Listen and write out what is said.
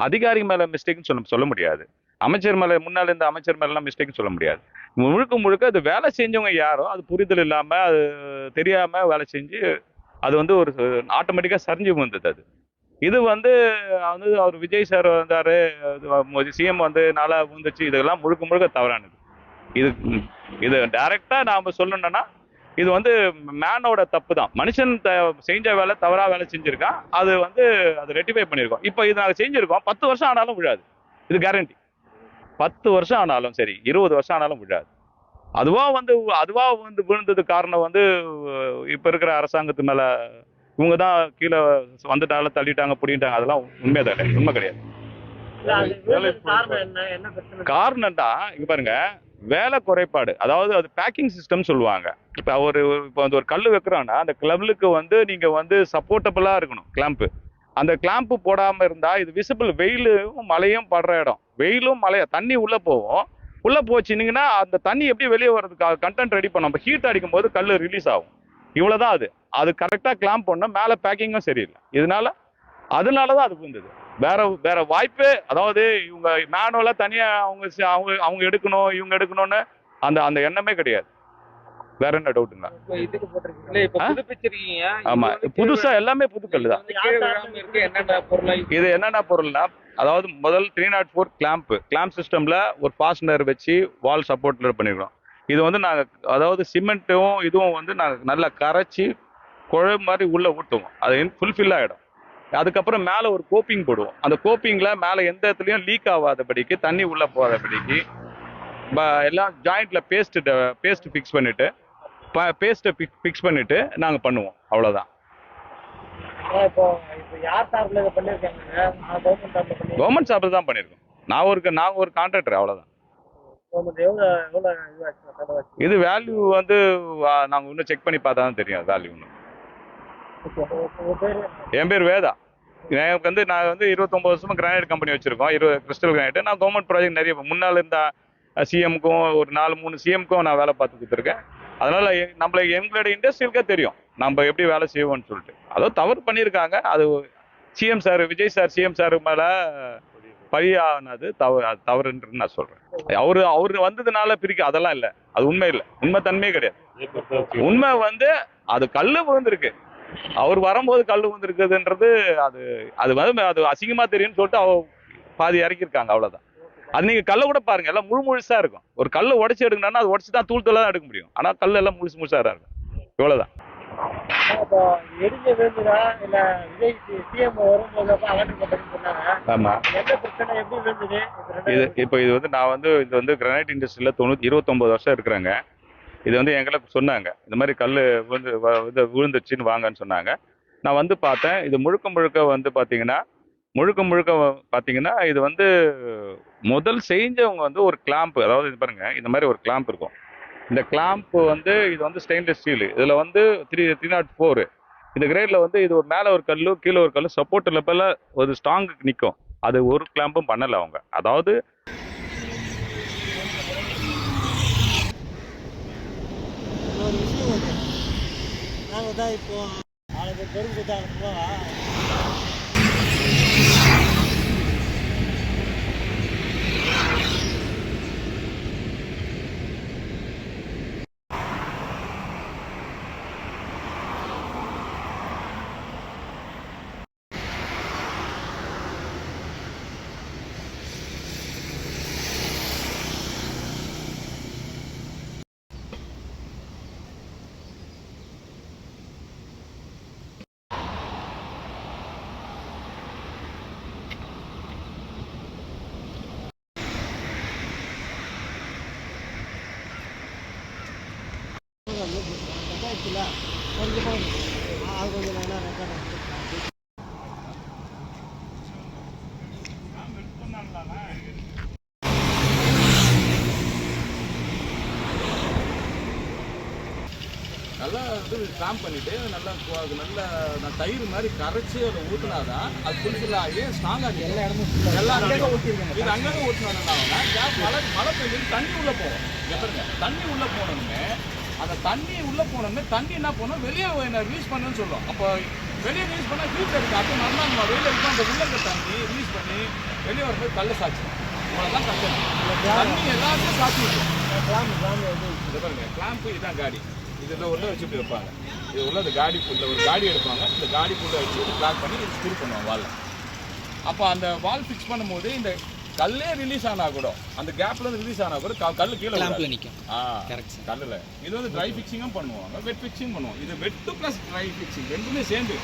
அதிகாரி மேல மிஸ்டேக்னு சொல்ல முடியாது. அமைச்சர் மேல முன்னாள் இருந்த அமைச்சர் மேலாம் மிஸ்டேக்னு சொல்ல முடியாது. முழுக்க முழுக்க அது வேலை செஞ்சவங்க யாரோ அது புரிதல் இல்லாம அது தெரியாம வேலை செஞ்சு அது வந்து ஒரு ஆட்டோமேட்டிக்கா சரிஞ்சு வந்தது அது. இது வந்து அவர் விஜய் சார் வந்தாரு, சிஎம் வந்து நாளா வந்துச்சு, இதெல்லாம் முழுக்க முழுக்க தவறானது. இது இது டைரக்டா நாம சொல்லணும்னா இது வந்து மேனோட தப்பு தான். மனுஷன் செஞ்ச வேலை தவறா வேலை செஞ்சிருக்கான். அது வந்து அது ரெட்டிஃபை பண்ணியிருக்கோம். இப்போ இது நாங்கள் செஞ்சிருக்கோம். 10 வருஷம் ஆனாலும் விழாது. இது கேரண்டி. 10 வருஷம் ஆனாலும் சரி, 20 வருஷம் ஆனாலும் விழாது. அதுவா வந்து விழுந்தது காரணம் வந்து இப்ப இருக்கிற அரசாங்கத்து மேல இவங்க தான் கீழே வந்துட்டாலும் தள்ளிட்டாங்க பிடிட்டாங்க. அதெல்லாம் உண்மை கிடையாது. காரணம் தான் இங்க பாருங்க, வேலை குறைபாடு. அதாவது அது பேக்கிங் சிஸ்டம் சொல்லுவாங்க. இப்போ வந்து ஒரு கல் வைக்கிறோம்னா அந்த கிளம்புக்கு வந்து நீங்க வந்து சப்போர்ட்டபிளா இருக்கணும் கிளாம்பு. அந்த கிளாம்பு போடாம இருந்தா இது விசிபிள், வெயிலும் மழையும் படுற இடம், வெயிலும் மழையும் தண்ணி உள்ள போகும். உள்ள போச்சுனீங்கன்னா அந்த தண்ணி எப்படி வெளியே வர்றதுக்கு கண்டென்ட் ரெடி பண்ணும். ஹீட் அடிக்கும் போது கல் ரிலீஸ் ஆகும். இவ்வளவுதான் அது. அது கரெக்டா கிளாம்ப் பண்ண மேல பேக்கிங்கும் சரியில்லை. அதனாலதான் அது வந்தது. வேற வாய்ப்பே, அதாவது இவங்க மேனுவலா தனியா அவங்க அவங்க அவங்க எடுக்கணும் இவங்க எடுக்கணும்னு அந்த அந்த எண்ணமே கிடையாது. வேற என்ன டவுட்டுங்களா? ஆமா, புதுசா எல்லாமே புதுக்கல் தான். இது என்னென்ன பொருள்னா, அதாவது முதல் 304 கிளாம்ப் சிஸ்டம்ல ஒரு ஃபாஸ்டனர் வச்சு வால் சப்போர்ட்ல பண்ணிருக்கோம். இது வந்து நாங்க அதாவது சிமெண்ட்டும் இதுவும் வந்து நாங்க நல்லா கரைச்சி குழம்பு மாதிரி உள்ள ஊட்டுவோம். அது ஃபுல்ஃபில் ஆகிடும். அதுக்கப்புறம் மேலே ஒரு கோப்பிங் போடுவோம். அந்த கோப்பிங்ல மேலே எந்த இடத்துலையும் லீக் ஆகாதபடிக்கு, தண்ணி உள்ள போகாதபடிக்கு எல்லாம் ஜாயிண்ட்ல பேஸ்ட் ஃபிக்ஸ் பண்ணிட்டு நாங்கள் பண்ணுவோம். அவ்வளோதான். கவர்மெண்ட் சார்பில் தான் பண்ணியிருக்கோம். நாங்கள் ஒரு கான்ட்ராக்டர், அவ்வளோதான். இது வேல்யூ வந்து நாங்கள் இன்னும் செக் பண்ணி பார்த்தா தான் தெரியும் வேல்யூ. என் பேர் வேதா. எனக்கு வந்து நான் வந்து 29 வருஷமா கிரானைட் கம்பெனி வச்சிருக்கோம். Crystal granite. நான் கவர்மெண்ட் ப்ராஜெக்ட் நிறைய முன்னால் இருந்த சிஎம்க்கும் ஒரு 4-3 சிஎம்க்கும் நான் வேலை பார்த்து கொடுத்துருக்கேன். அதனால எங்களோட இண்டஸ்ட்ரியலுக்கே தெரியும் நம்ம எப்படி வேலை செய்வோம்னு சொல்லிட்டு. அதோ தவறு பண்ணியிருக்காங்க. அது CM sir, Vijay sir, CM sir மேல பழியானது தவறுன்றது நான் சொல்றேன். அவரு வந்ததுனால அதெல்லாம் இல்லை. அது உண்மை இல்லை. உண்மை தன்மையே கிடையாது. உண்மை வந்து அது கல்லு விழுந்திருக்கு. அவர் வரும்போது கல் விழுந்திருக்குதுன்றது அது அசிங்கமா தெரியும்னு சொல்லிட்டு பாதி இறக்கிருக்காங்க. அவ்வளவுதான். அது நீங்க கல்லை கூட பாருங்க, எல்லாம் முழுசா இருக்கும். ஒரு கல்லை உடச்சி எடுக்கணும்னா அது உடச்சு தான் தூள் தான் எடுக்க முடியும். ஆனா கல் எல்லாம் முழுசா இருக்கும். இவ்வளவுதான். ஆமா. இது வந்து நான் வந்து இது வந்து கிரானைட் இண்டஸ்ட்ரியில 29 வருஷம் இருக்கிறேங்க. இது வந்து எங்களுக்கு சொன்னாங்க, இந்த மாதிரி கல் விழுந்துச்சுன்னு வாங்கன்னு சொன்னாங்க. நான் வந்து பார்த்தேன். இது முழுக்க வந்து பார்த்தீங்கன்னா இது வந்து முதல் செஞ்சவங்க வந்து ஒரு கிளாம்ப், அதாவது இது பாருங்க, இந்த மாதிரி ஒரு கிளாம்ப் இருக்கும். இந்த கிளாம்ப் வந்து இது வந்து ஸ்டெயின்லெஸ் ஸ்டீல். இதில் வந்து 304 இந்த கிரேட்ல வந்து இது ஒரு மேலே ஒரு கல்லு கீழே ஒரு கல்லு சப்போர்ட் லெவலில் ஒரு ஸ்ட்ராங்குக்கு நிற்கும். அது ஒரு கிளாம்பும் பண்ணலை அவங்க. அதாவது ஒரு விஷயம் வந்து நாங்கள் தான் இப்போ நாளைக்கு பெரும் கொடுத்தாங்க. அது கொஞ்சம் நல்லா ரெக்கார்ட் நல்லா வந்து கிளாம்ப் பண்ணிட்டு நல்லா நான் தயிர் மாதிரி கரைச்சி அதை ஊற்றினாதான் அது ஃபுல்ஃபில் ஆகி ஸ்ட்ராங்காக எல்லா இடமும் அங்கங்கே ஊற்றிருக்காங்க. இது அங்கங்கே ஊற்றினாங்க. மழை பெய்யுது, தண்ணி உள்ளே போகும். எப்படிங்க தண்ணி உள்ளே போனோம்னு அந்த தண்ணி உள்ளே போனோம்னு தண்ணி என்ன போனோம் வெளியே ரிலீஸ் பண்ணுன்னு சொல்லுவோம். அப்போ வெளியே ரிலீஸ் பண்ணால் ஹீட் இருக்குது. அப்போ நல்லா நம்ம வெளியில் இருக்கும் அந்த உள்ளங்க தண்ணி ரிலீஸ் பண்ணி வெளியே வரும்போது கல்லை சாச்சு. இவ்வளோதான் கட்டணும். தண்ணி எல்லாமே சாட்சி இருக்கும். இதை பாருங்க, கிளாம்பு இதுதான் காடி. இதில் உள்ள வச்சு இப்படி வைப்பாங்க. இது உள்ள அந்த காடி புல்ல ஒரு காடி எடுப்பாங்க. இந்த காடி புல்ல வச்சு பிளாக் பண்ணி இது ஸ்க்ரூ பண்ணுவாங்க வாலில். அப்போ அந்த வால் ஃபிக்ஸ் பண்ணும்போது இந்த கல்லே ரிலீஸ் ஆனால் கூட அந்த கேப்ல இருந்து ரிலீஸ் ஆனால் கூட கல் கீழே நிற்கும். கல்லில் இது வந்து ட்ரை ஃபிக்ஸிங்கும் பண்ணுவாங்க, வெட் ஃபிக்ஸிங் பண்ணுவோம். இது வெட்டு ப்ளஸ் ட்ரை ஃபிக்ஸிங் ரெண்டுமே சேர்ந்து